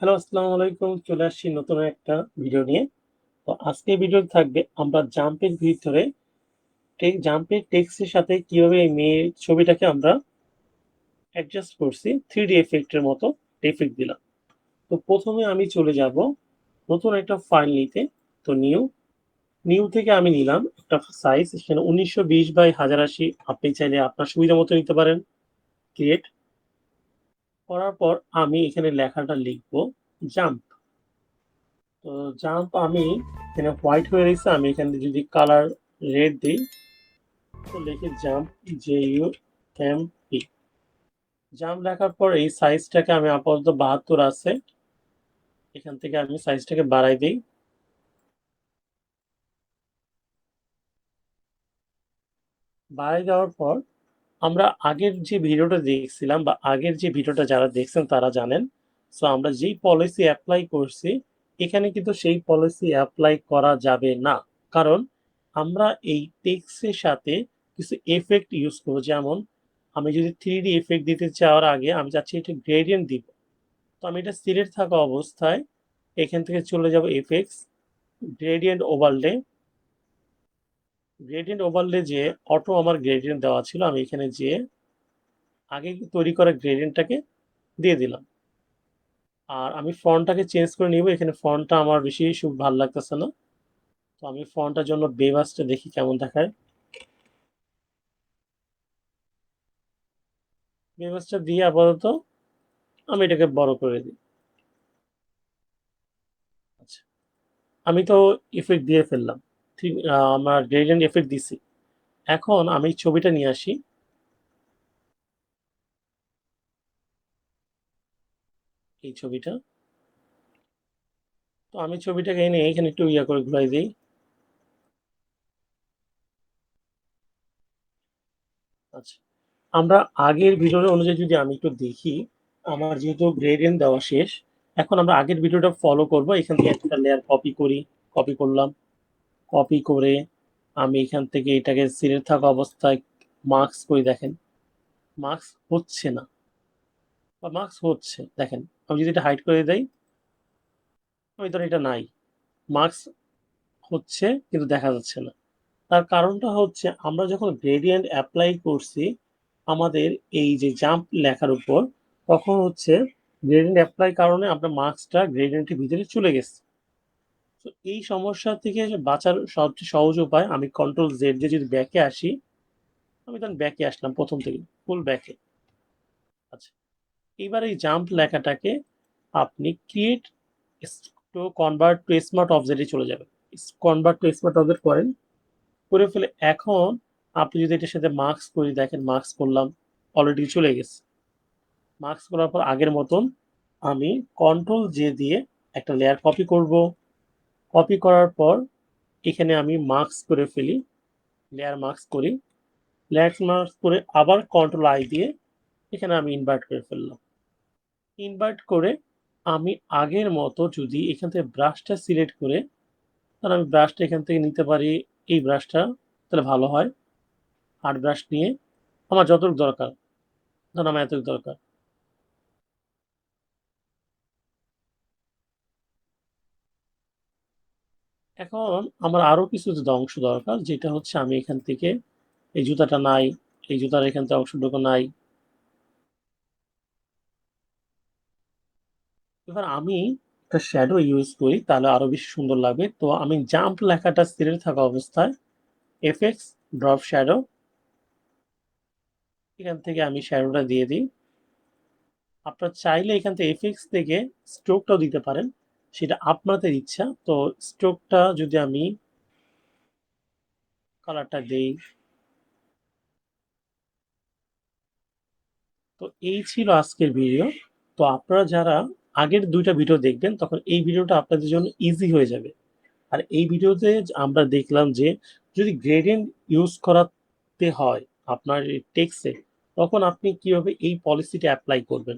Hello, আসসালামু আলাইকুম। চলে আসছি নতুন একটা ভিডিও নিয়ে। তো আজকের ভিডিওতে থাকবে আমরা জাম্পের ভিতরে জাম্পের টেক্সটের সাথে কিভাবে এই মেয়ের ছবিটাকে আমরা অ্যাডজাস্ট করছি 3D এফেক্টের মতো এফেক্ট দিলাম। তো প্রথমে আমি চলে যাব নতুন একটা ফাইল নিতে। তো নিউ থেকে আমি নিলাম একটা সাইজ, সেখানে 1920 বাই 1080। আপনি চাইলে আপনার সুবিধা মতো নিতে পারেন। ক্রিয়েট করার পর আমি এখানে লেখাটা লিখবো জাম্প। তো জাম্প আমি এখানে হোয়াইট হয়ে রয়েছে, আমি এখানে যদি কালার রেড দিই তো লিখে জাম্প, JUMP। জাম্প লেখার পর এই সাইজটাকে আমি আপাতত 72 আছে, এখান থেকে আমি সাইজটাকে বাড়াই দিই। বাড়াই দেওয়ার পর আমরা আগের যে ভিডিওটা দেখছিলাম বা আগের যে ভিডিওটা যারা দেখছেন তারা জানেন। সো আমরা যেই পলিসি অ্যাপ্লাই করছি এখানে কিন্তু সেই পলিসি অ্যাপ্লাই করা যাবে না, কারণ আমরা এই টেক্সটের সাথে কিছু এফেক্ট ইউজ করবো। যেমন আমি যদি 3D এফেক্ট দিতে চাওয়ার আগে আমি চাচ্ছি এটা গ্রেডিয়েন্ট দিব। তো আমি এটা সিলেক্ট থাকা অবস্থায় এখান থেকে চলে যাব effects, gradient overlay. Gradient overlay যে অটো আমার গ্রেডিয়েন্ট দেওয়া ছিল, আমি এখানে যে আগে তৈরি করা গ্রেডিয়েন্টটাকে দিয়ে দিলাম। আর আমি ফন্টটাকে চেঞ্জ করে নিব, এখানে ফন্টটা আমার বেশি ভালো লাগতেছে না। তো আমি ফন্টটার জন্য বেবাসটা দেখি কেমন দেখায়। বেবাসটা দিয়ে আপাতত আমি এটাকে বড় করে দিই। আচ্ছা, আমি তো ইফেক্ট দিয়ে ফেললাম, ঠিক। আমার গ্রেডিয়েন্ট এফেক্ট দিছি। এখন আমি ছবিটা নিয়ে আসি, এই ছবিটা। তো আমি ছবিটাকে এনে এখানে একটু ইয়া করে ঘুরাই দিই। আচ্ছা, আমরা আগের ভিডিওর অনুযায়ী যদি আমি একটু দেখি, আমার যেহেতু গ্রেডিয়েন্ট দেওয়া শেষ, এখন আমরা আগের ভিডিওটা ফলো করব। এখান থেকে একটা লেয়ার কপি করি, কপি করলাম। কপি করে আমি এখান থেকে এটাকে সিলেক্ট থাকা অবস্থায় মার্কস করে দেখেন মার্কস হচ্ছে না, বা মার্কস হচ্ছে দেখেন। আমি যদি এটা হাইড করে দেই, আমি ধর এটা নাই, মার্কস হচ্ছে কিন্তু দেখা যাচ্ছে না। তার কারণটা হচ্ছে আমরা যখন গ্রেডিয়েন্ট অ্যাপ্লাই করছি আমাদের এই যে জাম্প লেখার উপর, তখন হচ্ছে গ্রেডিয়েন্ট অ্যাপ্লাই কারণে আমরা মার্কসটা গ্রেডিয়েন্টের ভিতরে চলে গেছে। তো এই সমস্যা থেকে বাঁচার সবচেয়ে সহজ উপায়, আমি কন্ট্রোল Z দিয়ে যদি ব্যাকে আসি, আমি তখন ব্যাকে আসলাম প্রথম থেকে ফুল ব্যাকে। আচ্ছা, এবার এই জাম্প লেখাটাকে আপনি create to convert to smart অবজেক্টে চলে যাবেন। কনভার্ট টু স্মার্ট অবজেক্ট করেন, করে ফেলে এখন আপনি যদি এটার সাথে মার্কস করি, দেখেন মার্কস করলাম, অলরেডি চলে গেছে। মার্কস করার পর আগের মতন আমি কন্ট্রোল J দিয়ে একটা লেয়ার কপি করব। কপি করার পর এখানে আমি মার্কস করে ফেলি, লেয়ার মার্কস করি। লেয়ার মার্কস করে আবার কন্ট্রোল I দিয়ে এখানে আমি ইনভার্ট করে ফেললাম। ইনভার্ট করে আমি আগের মতো যদি এখান থেকে ব্রাশটা সিলেক্ট করে, তাহলে আমি ব্রাশটা এখান থেকে নিতে পারি, এই ব্রাশটা, তাহলে ভালো হয়। আর্ট ব্রাশ নিয়ে আমার যতটুকু দরকার, ধরুন আমার এতটুকু দরকার। এখন আমার আরো কিছু যদি অংশ দরকার, যেটা হচ্ছে আমি এখান থেকে এই জুতাটা নাই, এই জুতার এখান থেকে অংশটুকু নাই। এবার আমি একটা শ্যাডো ইউজ করি, তাহলে আরো বেশি সুন্দর লাগবে। তো আমি জাম্প লেখাটা সিলেক্ট থাকা অবস্থায় এফেক্টস, ড্রপ শ্যাডো, এখান থেকে আমি শ্যাডোটা দিয়ে দিই। আপনার চাইলে এখান থেকে এফেক্টস থেকে স্ট্রোকটাও দিতে পারেন, সেটা আপনাদের ইচ্ছা। তো স্ট্রোকটা যদি আমি কালারটা দেই, তো এই ছিল আজকের ভিডিও। তো আপনারা যারা আগের 2টা ভিডিও দেখবেন তখন এই ভিডিওটা আপনাদের জন্য ইজি হয়ে যাবে। আর এই ভিডিওতে আমরা দেখলাম যে যদি গ্রেডিয়েন্ট ইউজ করাতে হয় আপনার টেক্সটে, তখন আপনি কিভাবে এই পলিসিটা অ্যাপ্লাই করবেন।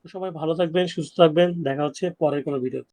তো সবাই ভালো থাকবেন, সুস্থ থাকবেন, দেখা হচ্ছে পরের কোনো ভিডিও।